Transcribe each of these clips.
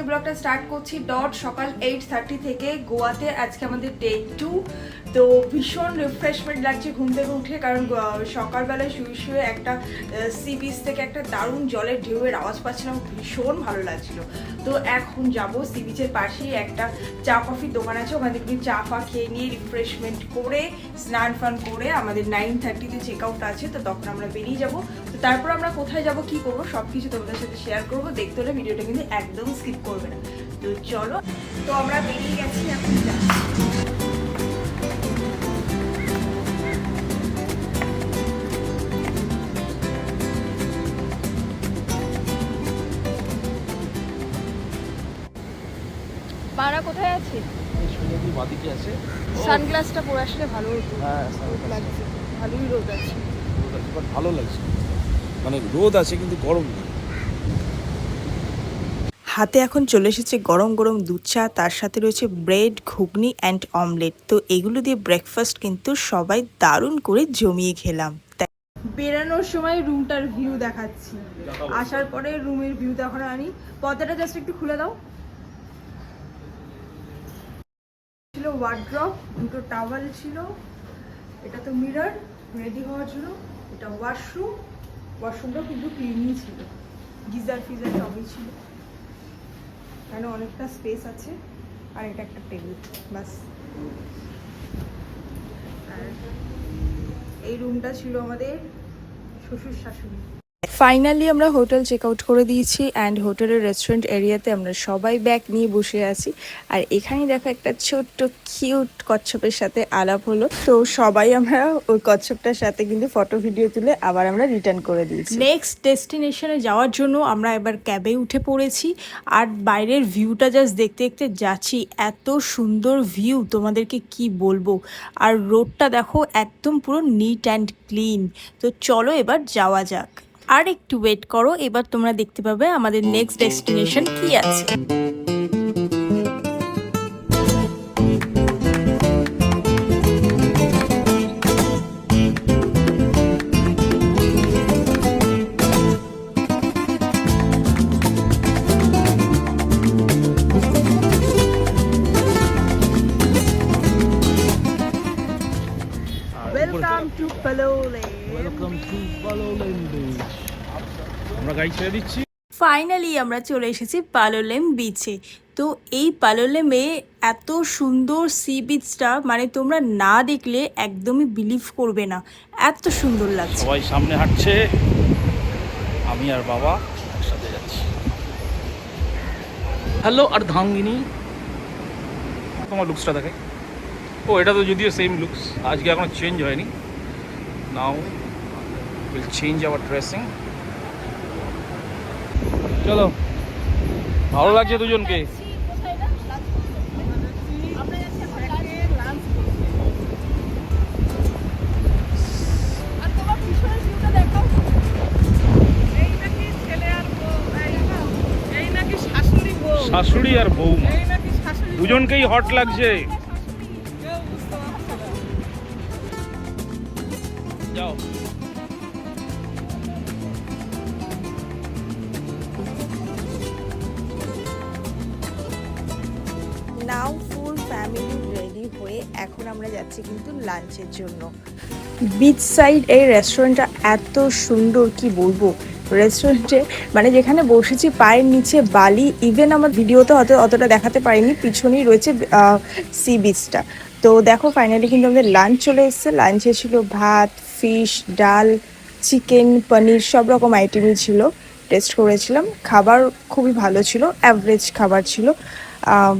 আজকে ব্লগটা স্টার্ট করছি ডট সকাল 8:30 থেকে। গোয়াতে আজকে আমাদের ডে 2। তো ভীষণ রিফ্রেশমেন্ট লাগছে ঘুম থেকে উঠে, কারণ সকালবেলায় শুয়ে শুয়ে একটা সি বিচ থেকে একটা দারুণ জলের ঢেউয়ের আওয়াজ পাচ্ছিলাম, ভীষণ ভালো লাগছিল। তো এখন যাব সি বিচের পাশেই একটা চা কফির দোকান আছে, ওখান থেকে চা ফা খেয়ে নিয়ে রিফ্রেশমেন্ট করে স্নান ফান করে আমাদের 9:30-তে চেক আউট আছে, তো তখন আমরা বেরিয়ে যাব। তো তারপর আমরা কোথায় যাব, কি করবো, সবকিছু তোমাদের সাথে শেয়ার করবো। দেখতে হলে ভিডিওটা কিন্তু একদম স্কিপ করবে না। তো চলো, তো আমরা বেরিয়ে গেছি, এখন যাচ্ছি। পাড়া কোথায় আছে? সানগ্লাসটা পরে আসলে ভালো হতো। হ্যাঁ, লাগছে, ভালোই রোদ আছে। ভালো লাগছে, মানে রোদ আছে কিন্তু গরম নেই। হাতে এখন চলে এসেছে গরম গরম দুধ চা, তার সাথে রয়েছে ব্রেড, ঘুগনি অ্যান্ড অমলেট। তো এগুলো দিয়ে ব্রেকফাস্ট কিন্তু সবাই দারুণ করে জমিয়ে খেলাম। বেরানোর সময় রুমটার ভিউ দেখাচ্ছি, আসার পরে রুমের ভিউ দেখানো আনি। পর্দাটা জাস্ট একটু খুলে দাও। ছিল ওয়ার্ড্রপ, দুটো টাওয়াল ছিল, এটা তো মিরর রেডি হওয়ার জন্য, এটা ওয়াশরুম, ওয়াশরুমটাও কিন্তু ক্লিনই ছিল, গিজার ফিজার সবই ছিল, এখানে অনেকটা স্পেস আছে। আর এটা একটা টেবিল, বাস। আর এই রুমটা ছিল আমাদের শ্বশুর শাশুড়ি। ফাইনালি আমরা হোটেল চেক আউট করে দিয়েছি অ্যান্ড হোটেলের রেস্টুরেন্ট এরিয়াতে আমরা সবাই ব্যাগ নিয়ে বসে আছি। আর এখানে দেখো একটা ছোট্ট কিউট কচ্ছপের সাথে আলাপ হলো। তো সবাই আমরা ওই কচ্ছপটার সাথে কিন্তু ফটো ভিডিও তুলে আবার আমরা রিটার্ন করে দিয়েছি। নেক্সট ডেস্টিনেশনে যাওয়ার জন্য আমরা এবার ক্যাবে উঠে পড়েছি। আর বাইরের ভিউটা জাস্ট দেখতে দেখতে যাচ্ছি, এত সুন্দর ভিউ তোমাদেরকে কি বলবো। আর রোডটা দেখো একদম পুরো নিট অ্যান্ড ক্লিন। তো চলো এবার যাওয়া যাক। আর একটু ওয়েট করো, এবার তোমরা দেখতে পাবে আমাদের নেক্সট ডেস্টিনেশন কি আছে। Welcome to Palolem. Welcome to Palolem beach. আমরা গাড়ি ছেড়ে দিচ্ছি। ফাইনালি আমরা চলে এসেছি পালোলেম বিচে। তো এই পালোলেমে এত সুন্দর সি বিচটা, মানে তোমরা না দেখলে একদমই বিলিভ করবে না, এত সুন্দর লাগছে। সবাই সামনে হাঁটছে, আমি আর বাবা একসাথে যাচ্ছি। হ্যালো আর ধাঙ্গিনী, তোমার লুকসটা দেখাই। ও, এটা তো যদিও সেম লুকস, আজকে এখনো চেঞ্জ হয়নি। Now will change our dressing. চলো, ভালো লাগছে দুজনকে। শাশুড়ি আর বৌমা দুজনকেই হট লাগছে। যাও। নাও ফুল ফ্যামিলি রেডি হয়ে এখন আমরা যাচ্ছি কিন্তু লাঞ্চের জন্য। বিচ সাইড এই রেস্টুরেন্টটা এত সুন্দর, কি বলবো। রেস্টুরেন্টে মানে যেখানে বসেছি পায়ের নিচে বালি, ইভেন আমার ভিডিওতে হয়তো অতটা দেখাতে পারিনি, পিছনেই রয়েছে সি বিচটা। তো দেখো ফাইনালি কিন্তু আমাদের লাঞ্চ চলে এসেছে। লাঞ্চে ছিল ভাত, ফিশ, ডাল, চিকেন, পনির, সব রকম আইটেমই ছিল। টেস্ট করেছিলাম, খাবার খুবই ভালো ছিল, অ্যাভারেজ খাবার ছিল।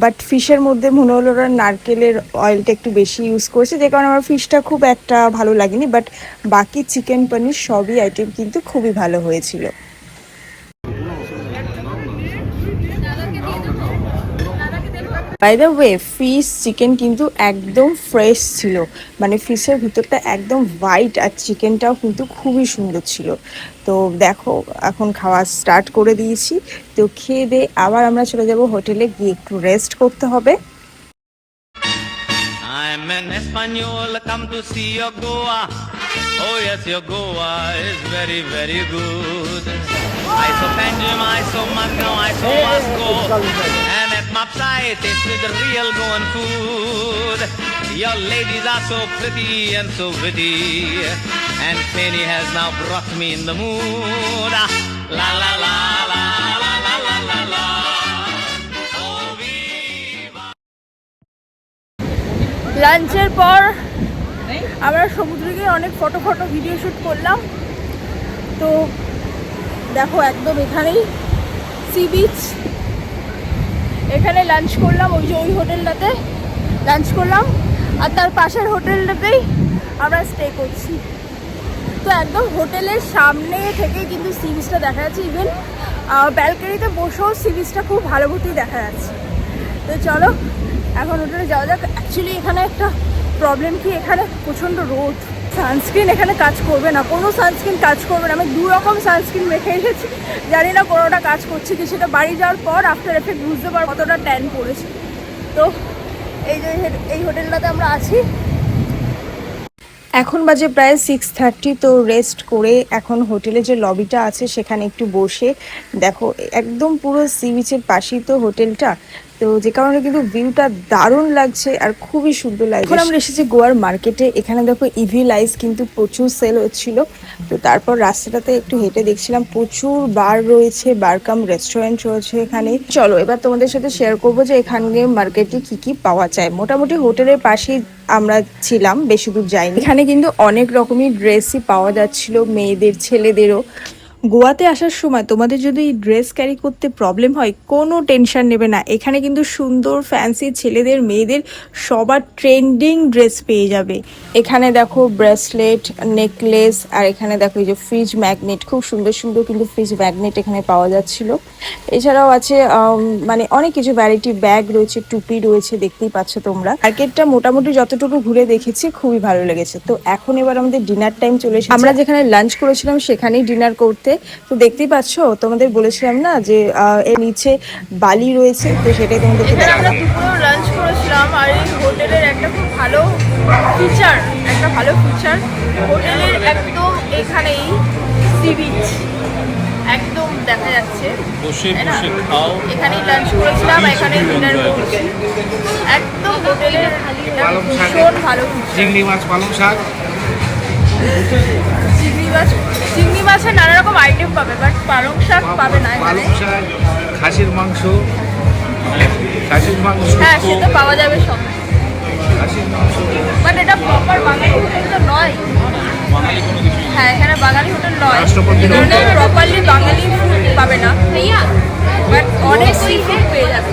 বাট ফিশের মধ্যে মনে হলো ওরা নারকেলের অয়েলটা একটু বেশি ইউজ করেছে, যে কারণে আমার ফিশটা খুব একটা ভালো লাগেনি। বাট বাকি চিকেন, পনির সবই আইটেম কিন্তু খুবই ভালো হয়েছিল। By the way, fish chicken কিন্তু একদম ফ্রেশ ছিল, মানে ফিশের ভিতরটা একদম হোয়াইট, আর চিকেনটাও কিন্তু খুবই সুন্দর ছিল। তো দেখো এখন খাওয়া স্টার্ট করে দিয়েছি। তো খেয়ে দিয়ে আবার আমরা চলে যাব হোটেলে, গিয়ে একটু রেস্ট করতে হবে। I'm an Espanol, come to see your Goa. Oh yes, your Goa is very, very good. Isopanjim, Isomagnum, Isomasco. And at Mapsai, tasted the real going food. Your ladies are so pretty and so witty. And Penny has now brought me in the mood. La la la la la la la la la. Oh, viva. লাঞ্চের পর আমরা সমুদ্রে গিয়ে অনেক photo video shoot করলাম। তো দেখো একদম এখানেই সি বিচ, এখানে লাঞ্চ করলাম, ওই হোটেলটাতে লাঞ্চ করলাম, আর তার পাশের হোটেলটাতেই আমরা স্টে করছি। তো একদম হোটেলের সামনে থেকে কিন্তু সি বিচটা দেখা যাচ্ছে, ইভেন ব্যালকনিতে বসেও সি বিচটা খুব ভালো মতোই দেখা যাচ্ছে। তো চলো এখন হোটেলে যাওয়া যাক। অ্যাকচুয়ালি এখানে একটা প্রবলেম কি, এখানে প্রচণ্ড রোদ, সানস্ক্রিন এখানে কাজ করবে না, কোনো সানস্ক্রিন কাজ করবে না। আমি 2 রকম সানস্ক্রিন রেখে এসেছি, জানি না কোনোটা কাজ করছে কি, সেটা বাড়ি যাওয়ার পর আফটার এফেক্ট বুঝতে পারবো কতটা ট্যান পড়েছে। তো এই হোটেলটাতে আমরা আছি। এখন বাজে প্রায় 6:30। তো রেস্ট করে এখন হোটেলে যে লবিটা আছে সেখানে একটু বসে দেখো একদম পুরো সি বিচের পাশেই তো হোটেলটা, তো যে কারণে কিন্তু ভিউটা দারুণ লাগছে আর খুবই সুন্দর লাগছে। এখন আমরা এসেছি গোয়ার মার্কেটে, এখানে দেখো ইভিল আইস কিন্তু প্রচুর সেল হচ্ছিল। তো তারপর রাস্তাটাতে একটু হেঁটে দেখছিলাম প্রচুর বার রয়েছে, বার কাম রেস্টুরেন্ট রয়েছে এখানে। চলো এবার তোমাদের সাথে শেয়ার করবো যে এখানে মার্কেটে কি কি পাওয়া যায়। মোটামুটি হোটেলের পাশেই আমরা ছিলাম, বেশি দূর যাইনি। এখানে কিন্তু অনেক রকমের ড্রেসই পাওয়া যাচ্ছিল, মেয়েদের ছেলেদেরও। গোয়াতে আসার সময় তোমাদের যদি ড্রেস ক্যারি করতে প্রবলেম হয় কোনো টেনশন নেবে না, এখানে কিন্তু সুন্দর ফ্যান্সি ছেলেদের মেয়েদের সবার ট্রেন্ডিং ড্রেস পেয়ে যাবে। এখানে দেখো ব্রেসলেট, নেকলেস, আর এখানে দেখো এই যে ফ্রিজ ম্যাগনেট, খুব সুন্দর সুন্দর কিন্তু ফ্রিজ ম্যাগনেট এখানে পাওয়া যাচ্ছিল। এছাড়াও আছে মানে অনেক কিছু ভ্যারাইটি ব্যাগ রয়েছে, টুপি রয়েছে, দেখতেই পাচ্ছ তোমরা। মার্কেটটা মোটামুটি যতটুকু ঘুরে দেখেছি খুবই ভালো লেগেছে। তো এখন এবার আমাদের ডিনার টাইম চলে এসেছে, আমরা যেখানে লাঞ্চ করেছিলাম সেখানেই ডিনার করতে। তো দেখতেই পাচ্ছ, তোমাদের বলেছিলাম না যে এর নিচে বালি রয়েছে, তো সেটাই তোমাদেরকে দেখালাম। আমরা দুপুরে লাঞ্চ করেছিলাম, আর এই হোটেলের একটা খুব ভালো ফিচার, হোটেলের একদম এখানেই সি বিচ একদম দেখা যাচ্ছে, বসে বসে খাও। এখানেই লাঞ্চ করেছিলাম, এখানেই ডিনার করছি, একদম হোটেলের ভীষণ ভালো। চিংড়ি মাছ, পালং শাক, চিংড়ি মাছের নানা রকম আইটেম পাবে, বাট পালং শাক পাবে না এখানে। খাসির মাংস, হ্যাঁ সে তো পাওয়া যাবে সব, বাট এটা প্রপার বাঙালি হোটেল তো নয়। হ্যাঁ এখানে বাঙালি হোটেল নয়, প্রপারলি বাঙালি ফুড পাবে না, বাট অনেক সি ফুড পেয়ে যাবে।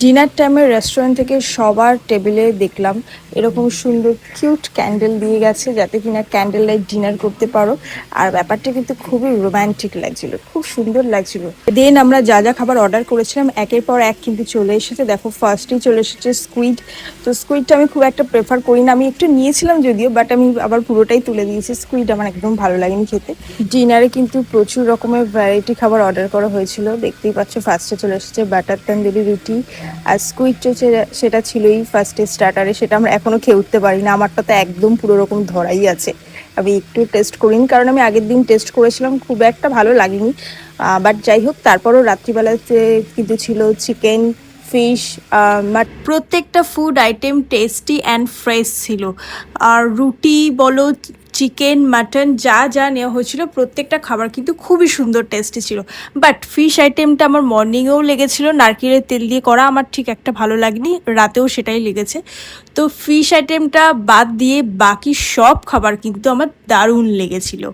ডিনার টাইমে রেস্টুরেন্ট থেকে সবার টেবিলে দেখলাম এরকম সুন্দর কিউট ক্যান্ডেল দিয়ে গেছে, যাতে কিনা ক্যান্ডেল লাইট ডিনার করতে পারো। আর ব্যাপারটা কিন্তু খুবই রোম্যান্টিক লাগছিল, খুব সুন্দর লাগছিল। দেন আমরা যা যা খাবার অর্ডার করেছিলাম একের পর এক কিন্তু চলে এসেছে। দেখো ফার্স্টেই চলে এসেছে স্কুইড। তো স্কুইডটা আমি খুব একটা প্রেফার করি না, আমি একটু নিয়েছিলাম যদিও, বাট আমি আবার পুরোটাই তুলে দিয়েছি। স্কুইড আমার একদম ভালো লাগেনি খেতে। ডিনারে কিন্তু প্রচুর রকমের ভ্যারাইটি খাবার অর্ডার করা হয়েছিল, দেখতেই পাচ্ছ। ফার্স্টে চলে এসেছে বাটার তন্দুরি রুটি, আর স্কুইড সেটা ছিলই ফার্স্টে স্টার্টারে, সেটা আমরা এখনো খেয়ে উঠতে পারি না। আমারটা তো একদম পুরো রকম ধরাই আছে, আমি একটু টেস্ট করিনি, কারণ আমি আগের দিন টেস্ট করেছিলাম, খুব একটা ভালো লাগেনি। বাট যাই হোক, তারপরও রাত্রিবেলাতে কিন্তু ছিল চিকেন, ফিশ, প্রত্যেকটা food item tasty and fresh ছিল। আর রুটি বলো, চিকেন, মাটন, যা যা নেওয়া হয়েছিল প্রত্যেকটা খাবার কিন্তু খুবই সুন্দর টেস্টি ছিল। বাট ফিশ আইটেমটা আমার মর্নিংয়েও লেগেছিল, নারকেলের তেল দিয়ে করা, আমার ঠিক একটা ভালো লাগেনি, রাতেও সেটাই লেগেছে। তো ফিশ আইটেমটা বাদ দিয়ে বাকি সব খাবার কিন্তু আমার দারুণ লেগেছিল।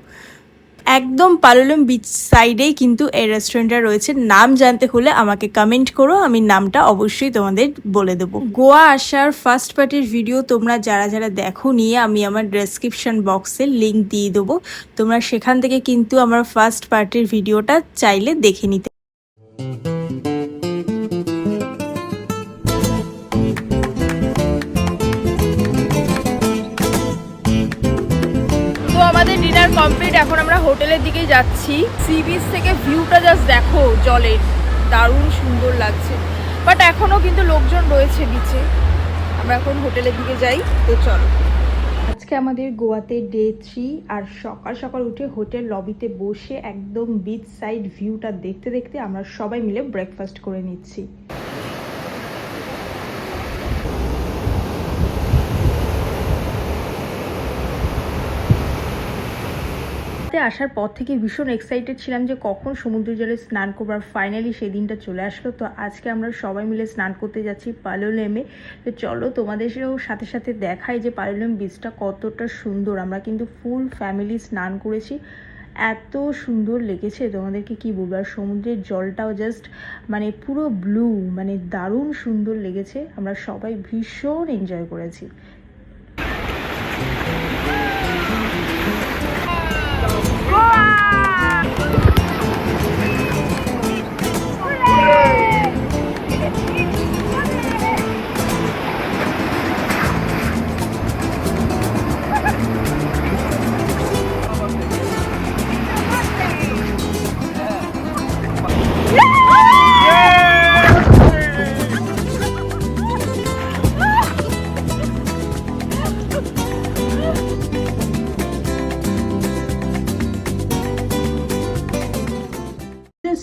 একদম পালোলেম বিচ সাইডেই কিন্তু এই রেস্টুরেন্টটা রয়েছে। নাম জানতে হলে আমাকে কমেন্ট করো, আমি নামটা অবশ্যই তোমাদের বলে দেবো। গোয়া আসার ফার্স্ট পার্টির ভিডিও তোমরা যারা যারা দেখো নিয়ে, আমি আমার ডেসক্রিপশন বক্সে লিঙ্ক দিয়ে দেবো, তোমরা সেখান থেকে কিন্তু আমার ফার্স্ট পার্টির ভিডিওটা চাইলে দেখে নিতে। আমাদের ডিনার কমপ্লিট, এখন আমরা হোটেলের দিকে যাচ্ছি। সি বিচ থেকে ভিউটা জাস্ট দেখো, জলের দারুণ সুন্দর লাগছে, বাট এখনও কিন্তু লোকজন রয়েছে বিচে। আমরা এখন হোটেলের দিকে যাই, তো চলো। আজকে আজকে আমাদের গোয়াতে ডে 3 আর সকাল সকাল উঠে হোটেল লবিতে বসে একদম বিচ সাইড ভিউটা দেখতে দেখতে আমরা সবাই মিলে ব্রেকফাস্ট করে নিচ্ছি। আসার পর থেকে ভীষণ এক্সাইটেড ছিলাম যে কখন সমুদ্র জলে স্নান করবো, আর ফাইনালি সেই দিনটা চলে আসলো। তো আজকে আমরা সবাই মিলে স্নান করতে যাচ্ছি পালোলেমে। তো চলো তোমাদেরও সাথে সাথে দেখাই যে পালোলেম বিচটা কতটা সুন্দর। আমরা কিন্তু ফুল ফ্যামিলি স্নান করেছি, এত সুন্দর লেগেছে তোমাদেরকে কি বলবো। আর সমুদ্রের জলটাও জাস্ট মানে পুরো ব্লু, মানে দারুণ সুন্দর লেগেছে। আমরা সবাই ভীষণ এনজয় করেছি।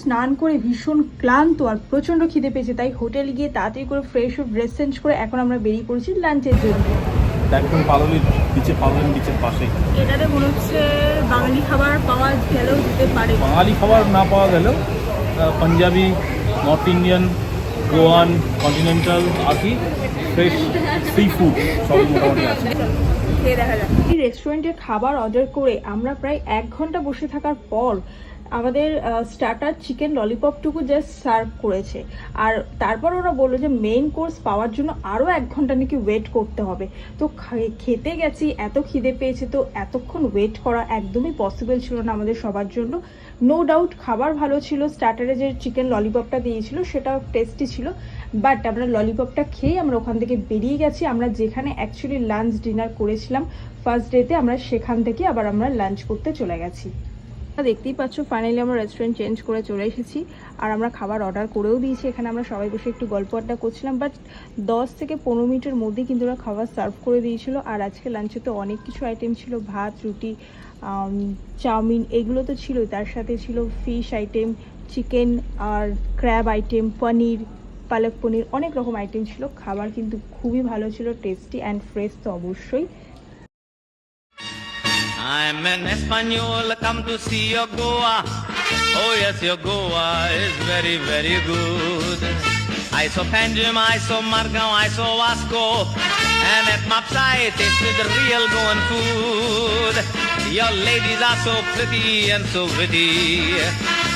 স্নান করে ভীষণ ক্লান্ত আর প্রচণ্ড খিদে পেয়েছে, তাই হোটেলে গিয়ে তাড়াতাড়ি করে ফ্রেশ হয়ে ড্রেস চেঞ্জ করে এখন আমরা বেরিয়ে পড়েছি লাঞ্চের জন্য। একদম পালোলেম বিচের পাশে। এটাতে মনে হচ্ছে বাঙালি খাবার পাওয়া গেলেও যেতে পারে। বাঙালি খাবার না পাওয়া গেলেও Punjabi, north Indian, Goan, continental আর কি ফ্রেশ সি ফুড সব মোটামুটি আছে। খেয়ে দেখা যাক। এই রেস্টুরেন্টে খাবার অর্ডার করে আমরা প্রায় 1 ঘন্টা বসে থাকার পর আমাদের স্টার্টার চিকেন ললিপপটুকু জাস্ট সার্ভ করেছে। আর তারপর ওরা বললো যে মেইন কোর্স পাওয়ার জন্য আরও 1 ঘন্টা নাকি ওয়েট করতে হবে। তো খেতে গেছি, এত খিদে পেয়েছে, তো এতক্ষণ ওয়েট করা একদমই পসিবল ছিল না আমাদের সবার জন্য। নো ডাউট খাবার ভালো ছিল, স্টার্টারে যে চিকেন ললিপপটা দিয়েছিল সেটাও টেস্টি ছিল, বাট আমরা ললিপপটা খেয়ে আমরা ওখান থেকে বেরিয়ে গেছি। আমরা যেখানে অ্যাকচুয়ালি লাঞ্চ ডিনার করেছিলাম ফার্স্ট ডেতে, আমরা সেখান থেকে আবার আমরা লাঞ্চ করতে চলে গেছি। দেখতেই পাচ্ছ ফাইনালি আমরা রেস্টুরেন্ট চেঞ্জ করে চলে এসেছি আর আমরা খাবার অর্ডার করেও দিয়েছি। এখানে আমরা সবাই বসে একটু গল্প আড্ডা করছিলাম, বাট 10 থেকে 15 মিনিটের মধ্যেই কিন্তু ওরা খাবার সার্ভ করে দিয়েছিল। আর আজকে লাঞ্চে তো অনেক কিছু আইটেম ছিল, ভাত, রুটি, চাউমিন, এগুলো তো ছিলই, তার সাথে ছিল ফিশ আইটেম, চিকেন আর ক্র্যাব আইটেম, পনির, পালক পনির, অনেক রকম আইটেম ছিল। খাবার কিন্তু খুবই ভালো ছিল, টেস্টি অ্যান্ড ফ্রেশ তো অবশ্যই। I'm an Espanol, come to see your Goa. Oh yes, your Goa is very, very good. I saw Panjim, I saw Margao, I saw Vasco, and at Mapsai tasted the real Goan food. Your ladies are so pretty and so witty,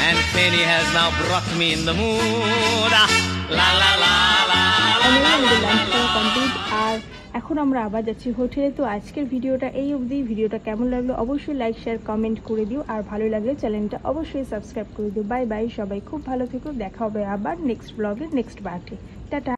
and Penny has now brought me in the mood. La la la la la la la la. আর এখন আমরা আবার যাচ্ছি হোটেলে। তো আজকের ভিডিওটা এই অবধি। ভিডিওটা কেমন লাগলো অবশ্যই লাইক, শেয়ার, কমেন্ট করে দিও, আর ভালো লাগলে চ্যানেলটা অবশ্যই সাবস্ক্রাইব করে দিও। বাই বাই, সবাই খুব ভালো থেকো, দেখা হবে আবার নেক্সট ব্লগে, নেক্সট পার্টে। টাটা।